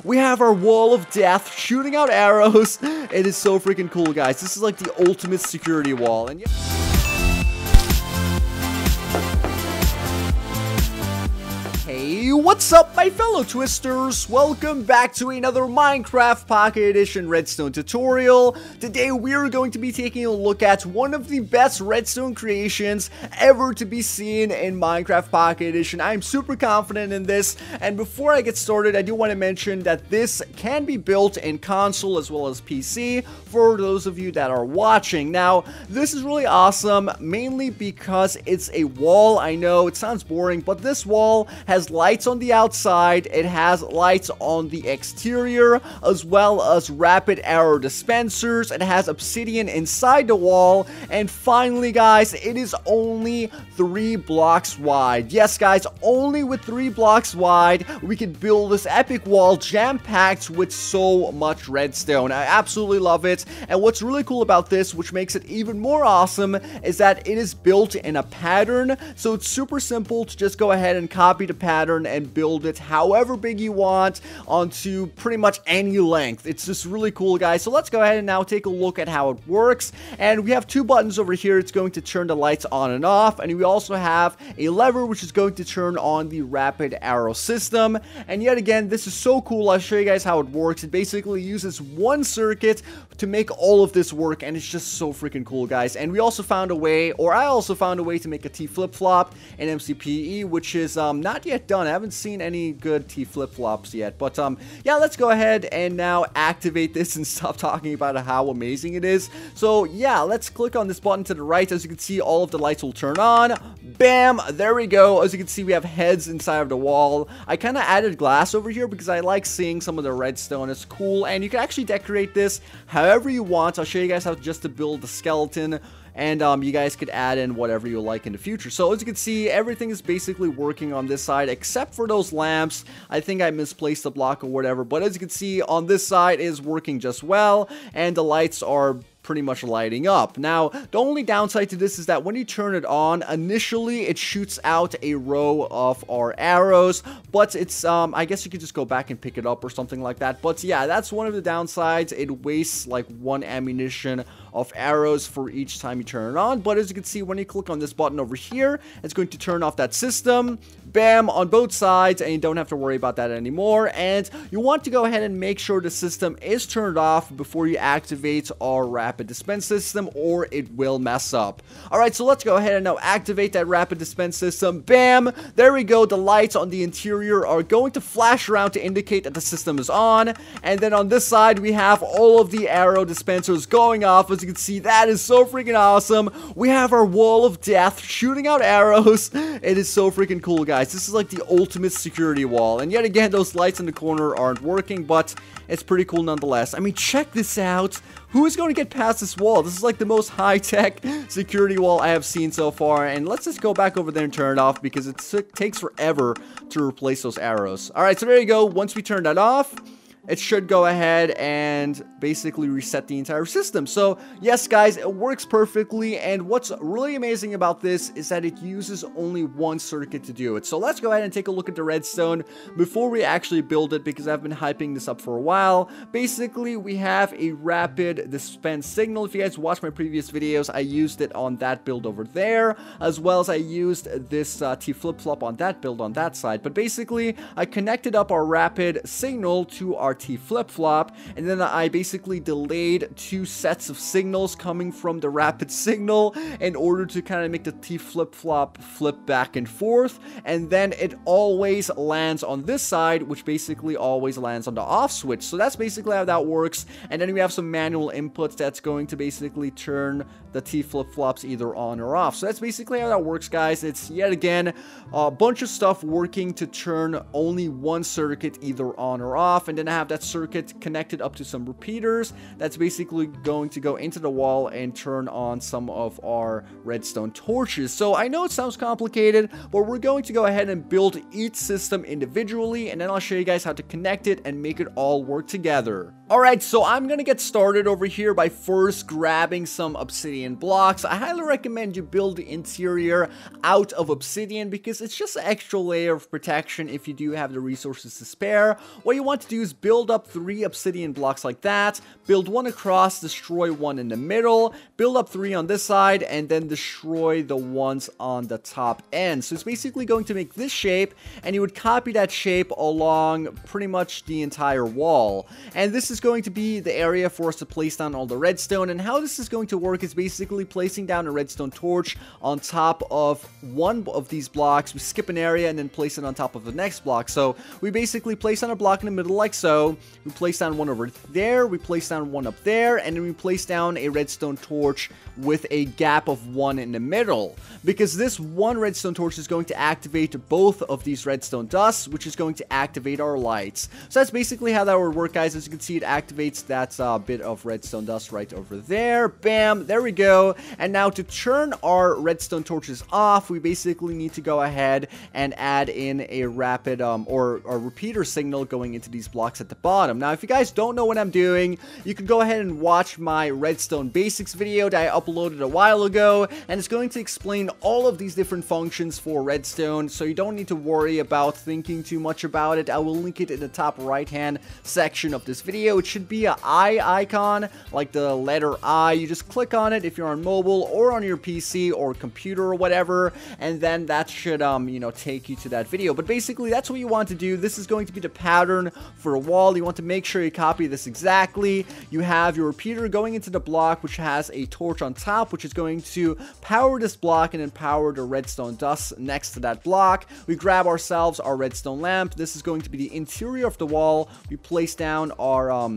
we have our wall of death shooting out arrows. It is so freaking cool, guys. This is like the ultimate security wall. And hey, what's up, my fellow Twisters? Welcome back to another Minecraft Pocket Edition Redstone tutorial. Today, we're going to be taking a look at one of the best redstone creations ever to be seen in Minecraft Pocket Edition. I'm super confident in this, and before I get started, I do want to mention that this can be built in console as well as PC for those of you that are watching. Now, this is really awesome, mainly because it's a wall. I know it sounds boring, but this wall has lights on the outside, it has lights on the exterior, as well as rapid arrow dispensers, it has obsidian inside the wall, and finally, guys, it is only 3 blocks wide. Yes, guys, only with 3 blocks wide, we can build this epic wall jam-packed with so much redstone. I absolutely love it, and what's really cool about this, which makes it even more awesome, is that it is built in a pattern, so it's super simple to just go ahead and copy the pattern and build it however big you want onto pretty much any length. It's just really cool, guys. So let's go ahead and now take a look at how it works. And we have 2 buttons over here. It's going to turn the lights on and off, and we also have a lever which is going to turn on the rapid arrow system. And yet again, this is so cool. I'll show you guys how it works. It basically uses one circuit to make all of this work, and it's just so freaking cool, guys. And we also found a way, or I also found a way to make a T flip-flop in MCPE, which is not yet done. I haven't seen any good T flip-flops yet, but yeah, let's go ahead and now activate this and stop talking about how amazing it is. So yeah, let's click on this button to the right. As you can see, all of the lights will turn on. Bam, there we go. As you can see, we have heads inside of the wall. I kind of added glass over here because I like seeing some of the redstone. It's cool, and you can actually decorate this however you want. I'll show you guys how just to build the skeleton, and you guys could add in whatever you like in the future. So as you can see, everything is basically working on this side except for those lamps. I think I misplaced the block or whatever, but as you can see, on this side is working just well, and the lights are pretty much lighting up. Now, the only downside to this is that when you turn it on, initially it shoots out a row of our arrows, but it's I guess you could just go back and pick it up or something like that. But yeah, that's one of the downsides. It wastes like 1 ammunition of arrows for each time you turn it on. But as you can see, when you click on this button over here, it's going to turn off that system. Bam, on both sides, and you don't have to worry about that anymore. And you want to go ahead and make sure the system is turned off before you activate our rapid dispense system, or it will mess up. Alright, so let's go ahead and now activate that rapid dispense system. Bam, there we go. The lights on the interior are going to flash around to indicate that the system is on. And then on this side, we have all of the arrow dispensers going off. As you can see, that is so freaking awesome. We have our wall of death shooting out arrows. It is so freaking cool, guys. This is like the ultimate security wall. And yet again, those lights in the corner aren't working, but it's pretty cool nonetheless. I mean, check this out. Who is going to get past this wall? This is like the most high-tech security wall I have seen so far. And let's just go back over there and turn it off because it takes forever to replace those arrows. Alright, so there you go. Once we turn that off, it should go ahead and basically reset the entire system. So yes, guys, it works perfectly, and what's really amazing about this is that it uses only 1 circuit to do it. So let's go ahead and take a look at the redstone before we actually build it, because I've been hyping this up for a while. Basically, we have a rapid dispense signal. If you guys watch my previous videos, I used it on that build over there, as well as I used this T flip-flop on that build on that side. But basically, I connected up our rapid signal to our T flip-flop, and then I basically delayed 2 sets of signals coming from the rapid signal in order to kind of make the T flip-flop flip back and forth, and then it always lands on this side, which basically always lands on the off switch. So that's basically how that works. And then we have some manual inputs that's going to basically turn the T flip-flops either on or off. So that's basically how that works, guys. It's yet again a bunch of stuff working to turn only 1 circuit either on or off, and then I have that circuit connected up to some repeaters that's basically going to go into the wall and turn on some of our redstone torches. So I know it sounds complicated, but we're going to go ahead and build each system individually, and then I'll show you guys how to connect it and make it all work together. Alright, so I'm gonna get started over here by first grabbing some obsidian blocks. I highly recommend you build the interior out of obsidian because it's just an extra layer of protection if you do have the resources to spare. What you want to do is build up 3 obsidian blocks like that, build 1 across, destroy 1 in the middle, build up 3 on this side, and then destroy the ones on the top end. So it's basically going to make this shape, and you would copy that shape along pretty much the entire wall. And this is going to be the area for us to place down all the redstone, and how this is going to work is basically placing down a redstone torch on top of one of these blocks. We skip an area and then place it on top of the next block. So we basically place down a block in the middle like so, we place down one over there, we place down one up there, and then we place down a redstone torch with a gap of 1 in the middle, because this one redstone torch is going to activate both of these redstone dusts, which is going to activate our lights. So that's basically how that would work, guys. As you can see, it activates that bit of redstone dust right over there. Bam, there we go. And now to turn our redstone torches off, we basically need to go ahead and add in a rapid or a repeater signal going into these blocks at the bottom. Now, if you guys don't know what I'm doing, you can go ahead and watch my Redstone Basics video that I uploaded a while ago, and it's going to explain all of these different functions for redstone, so you don't need to worry about thinking too much about it. I will link it in the top right hand section of this video. It should be an eye icon, like the letter I. You just click on it if you're on mobile or on your PC or computer or whatever, and then that should you know, take you to that video. But basically that's what you want to do. This is going to be the pattern for a wall. You want to make sure you copy this exactly. You have your repeater going into the block, which has a torch on top, which is going to power this block and then power the redstone dust next to that block. We grab ourselves our redstone lamp. This is going to be the interior of the wall. We place down our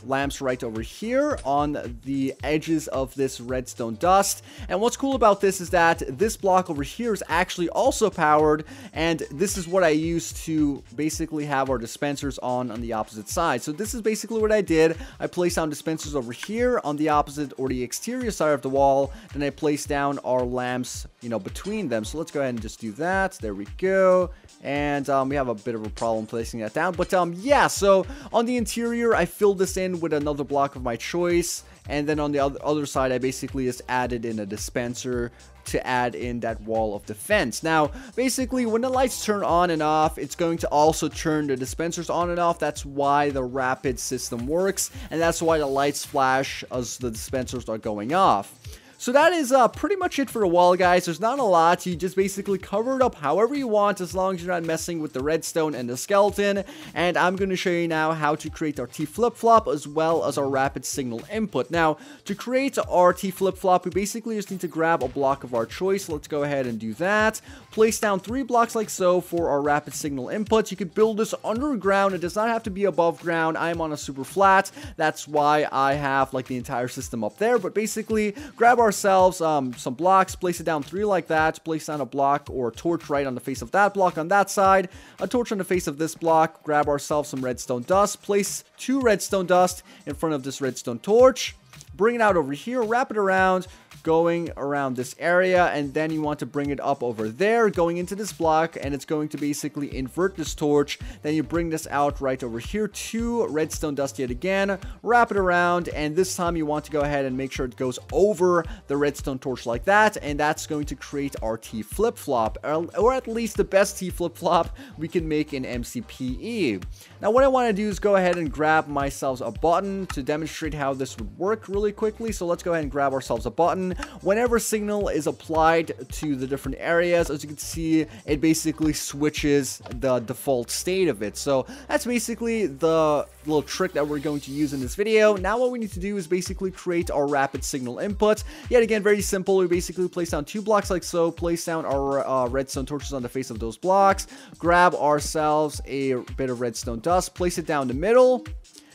lamps right over here on the edges of this redstone dust. And what's cool about this is that this block over here is actually also powered, and this is what I use to basically have our dispensers on the opposite side. So this is basically what I did. I placed down dispensers over here on the opposite or the exterior side of the wall, then I placed down our lamps, you know, between them. So let's go ahead and just do that. There we go. And we have a bit of a problem placing that down, but yeah, so on the interior I filled this in with another block of my choice, and then on the other side I basically just added in a dispenser to add in that wall of defense. Now basically when the lights turn on and off, it's going to also turn the dispensers on and off. That's why the rapid system works, and that's why the lights flash as the dispensers are going off. So that is pretty much it for the wall, guys. There's not a lot. You just basically cover it up however you want, as long as you're not messing with the redstone and the skeleton. And I'm going to show you now how to create our T flip-flop as well as our rapid signal input. Now, to create our T flip-flop, we basically just need to grab a block of our choice. Let's go ahead and do that. Place down 3 blocks like so for our rapid signal input. You could build this underground. It does not have to be above ground. I'm on a super flat. That's why I have like the entire system up there. But basically, grab ourselves some blocks, place it down 3 like that, place down a block or a torch right on the face of that block on that side, a torch on the face of this block, grab ourselves some redstone dust, place 2 redstone dust in front of this redstone torch, bring it out over here, wrap it around, going around this area, and then you want to bring it up over there, going into this block, and it's going to basically invert this torch. Then you bring this out right over here, 2 redstone dust yet again, wrap it around, and this time you want to go ahead and make sure it goes over the redstone torch like that, and that's going to create our T flip-flop, or at least the best T flip-flop we can make in MCPE. Now what I want to do is go ahead and grab myself a button to demonstrate how this would work really quickly. So let's go ahead and grab ourselves a button. Whenever signal is applied to the different areas, as you can see, it basically switches the default state of it. So that's basically the little trick that we're going to use in this video. Now what we need to do is basically create our rapid signal input. Yet again, very simple. We basically place down 2 blocks like so, place down our redstone torches on the face of those blocks, grab ourselves a bit of redstone dust, place it down the middle,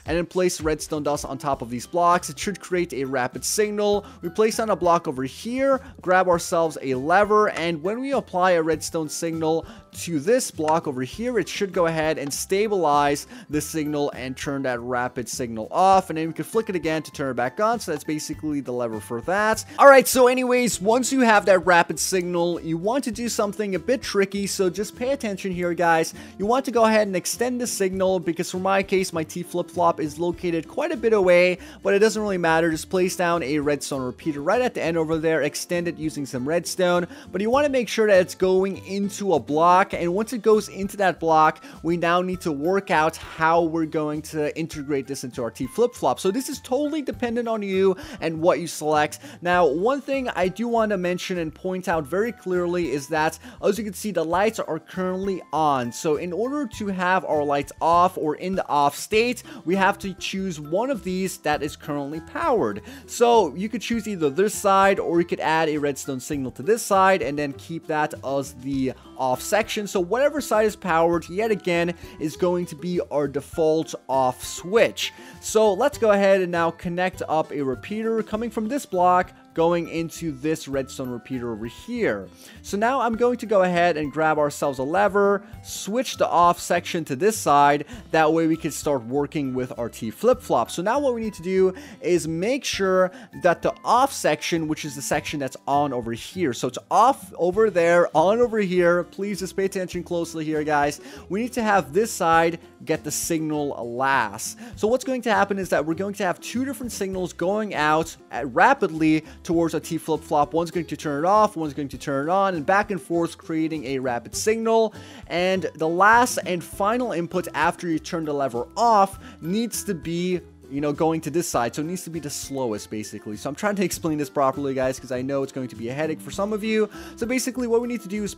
and then place redstone dust on top of these blocks. It should create a rapid signal. We place down a block over here, grab ourselves a lever, and when we apply a redstone signal to this block over here, it should go ahead and stabilize the signal and turn that rapid signal off. And then we can flick it again to turn it back on. So that's basically the lever for that. Alright, so anyways, once you have that rapid signal, you want to do something a bit tricky. So just pay attention here, guys. You want to go ahead and extend the signal, because for my case, my T flip-flop is located quite a bit away, but it doesn't really matter. Just place down a redstone repeater right at the end over there, extend it using some redstone, but you want to make sure that it's going into a block, and once it goes into that block, we now need to work out how we're going to integrate this into our T flip-flop. So this is totally dependent on you and what you select. Now, one thing I do want to mention and point out very clearly is that, as you can see, the lights are currently on. So in order to have our lights off or in the off state, we have to choose one of these that is currently powered. So you could choose either this side, or you could add a redstone signal to this side and then keep that as the off section. So whatever side is powered, yet again, is going to be our default off switch. So let's go ahead and now connect up a repeater coming from this block, going into this redstone repeater over here. So now I'm going to go ahead and grab ourselves a lever, switch the off section to this side. That way we can start working with our T flip-flop. So now what we need to do is make sure that the off section, which is the section that's on over here. So it's off over there, on over here. Please just pay attention closely here, guys. We need to have this side get the signal last. So what's going to happen is that we're going to have two different signals going out rapidly towards a T flip-flop. One's going to turn it off, one's going to turn it on, and back and forth, creating a rapid signal. And the last and final input after you turn the lever off needs to be, you know, going to this side. So it needs to be the slowest, basically. So I'm trying to explain this properly, guys, because I know it's going to be a headache for some of you. So basically what we need to do is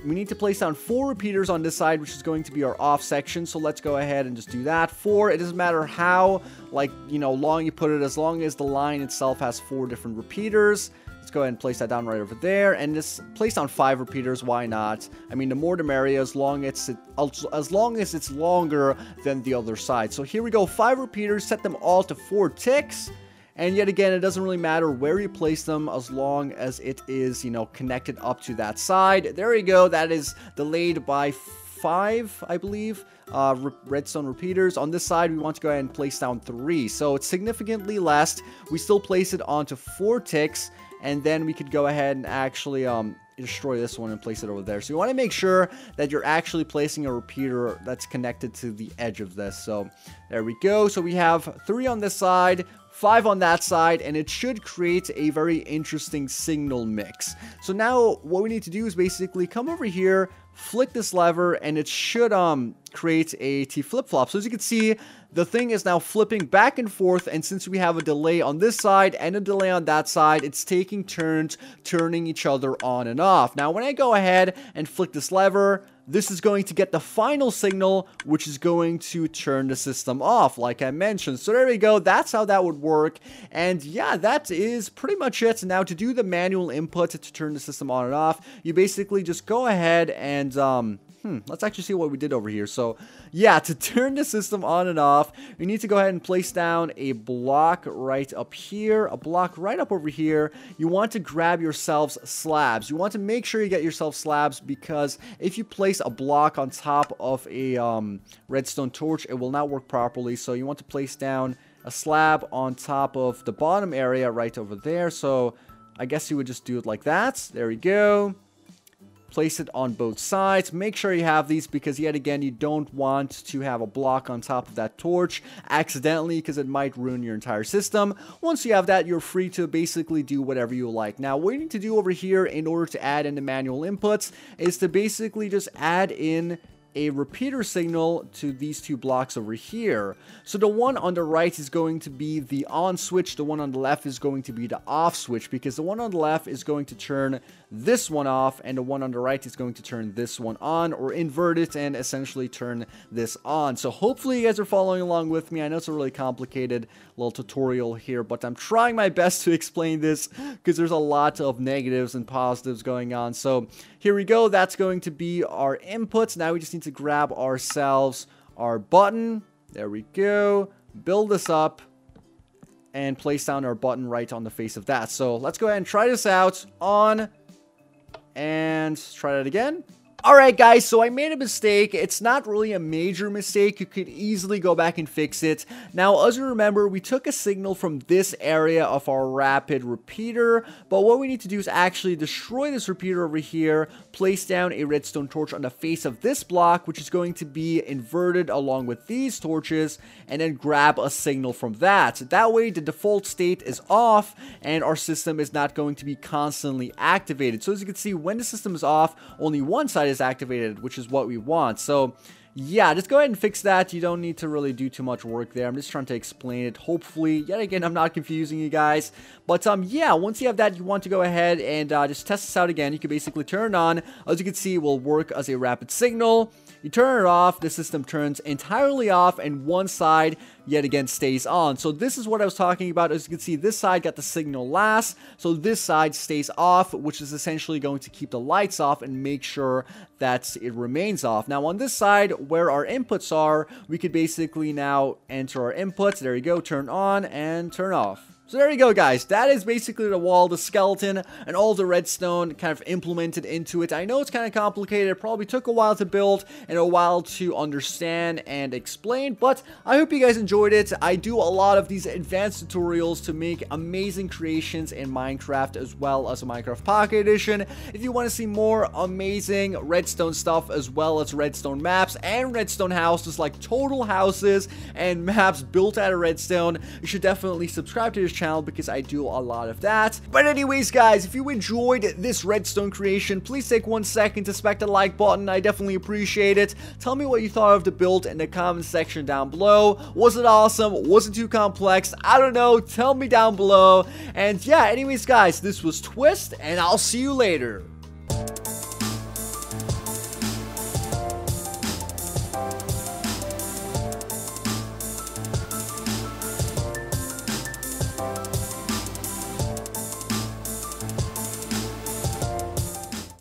we need to place down 4 repeaters on this side, which is going to be our off section. So let's go ahead and just do that. 4, it doesn't matter how, like, you know, long you put it, as long as the line itself has 4 different repeaters. Let's go ahead and place that down right over there, and just place down 5 repeaters. Why not? I mean, the more the merrier, as long as it's longer than the other side. So here we go, 5 repeaters, set them all to 4 ticks. And yet again, it doesn't really matter where you place them, as long as it is, you know, connected up to that side. There you go. That is delayed by 5, I believe, redstone repeaters. On this side, we want to go ahead and place down 3. So it's significantly less. We still place it onto 4 ticks, and then we could go ahead and actually destroy this one and place it over there. So you want to make sure that you're actually placing a repeater that's connected to the edge of this. So there we go. So we have 3 on this side, 5 on that side, and it should create a very interesting signal mix. So now what we need to do is basically come over here, flick this lever, and it should create a T flip-flop. So as you can see, the thing is now flipping back and forth, and since we have a delay on this side and a delay on that side, it's taking turns turning each other on and off. Now when I go ahead and flick this lever, this is going to get the final signal, which is going to turn the system off, like I mentioned. So there we go. That's how that would work. And yeah, that is pretty much it. Now to do the manual input to turn the system on and off, you basically just go ahead and let's actually see what we did over here. So yeah, to turn the system on and off, you need to go ahead and place down a block right up here, a block right up over here. You want to grab yourselves slabs. You want to make sure you get yourself slabs, because if you place a block on top of a redstone torch, it will not work properly. So you want to place down a slab on top of the bottom area right over there. So I guess you would just do it like that. There we go. Place it on both sides. Make sure you have these, because yet again, you don't want to have a block on top of that torch accidentally, because it might ruin your entire system. Once you have that, you're free to basically do whatever you like. Now what you need to do over here in order to add in the manual inputs is to basically just add in a repeater signal to these 2 blocks over here. So the one on the right is going to be the on switch, the one on the left is going to be the off switch, because the one on the left is going to turn this one off, and the one on the right is going to turn this one on, or invert it and essentially turn this on. So hopefully you guys are following along with me. I know it's a really complicated little tutorial here, but I'm trying my best to explain this, because there's a lot of negatives and positives going on. So here we go. That's going to be our inputs. Now we just need to grab ourselves our button. There we go. Build this up and place down our button right on the face of that. So let's go ahead and try this out. On, and try that again. Alright guys, so I made a mistake. It's not really a major mistake. You could easily go back and fix it. Now, as you remember, we took a signal from this area of our rapid repeater, but what we need to do is actually destroy this repeater over here, place down a redstone torch on the face of this block, which is going to be inverted along with these torches, and then grab a signal from that. That way, the default state is off, and our system is not going to be constantly activated. So as you can see, when the system is off, only one side is activated, which is what we want. So yeah, just go ahead and fix that. You don't need to really do too much work there. I'm just trying to explain it. Hopefully, yet again, I'm not confusing you guys. But yeah, once you have that, you want to go ahead and just test this out again. You can basically turn it on. As you can see, it will work as a rapid signal. You turn it off, the system turns entirely off, and one side yet again stays on. So this is what I was talking about. As you can see, this side got the signal last, so this side stays off, which is essentially going to keep the lights off and make sure that it remains off. Now on this side, where our inputs are, we could basically now enter our inputs. There you go, turn on and turn off. So there you go, guys. That is basically the wall, the skeleton, and all the redstone kind of implemented into it. I know it's kind of complicated. It probably took a while to build and a while to understand and explain, but I hope you guys enjoyed it. I do a lot of these advanced tutorials to make amazing creations in Minecraft as well as a Minecraft Pocket Edition. If you want to see more amazing redstone stuff as well as redstone maps and redstone houses, like total houses and maps built out of redstone, you should definitely subscribe to this channel because I do a lot of that. But anyways, guys, if you enjoyed this redstone creation, please take 1 second to smack the like button. I definitely appreciate it. Tell me what you thought of the build in the comment section down below. Was it awesome? Was it too complex? I don't know. Tell me down below. And yeah, anyways, guys, this was Twist, and I'll see you later.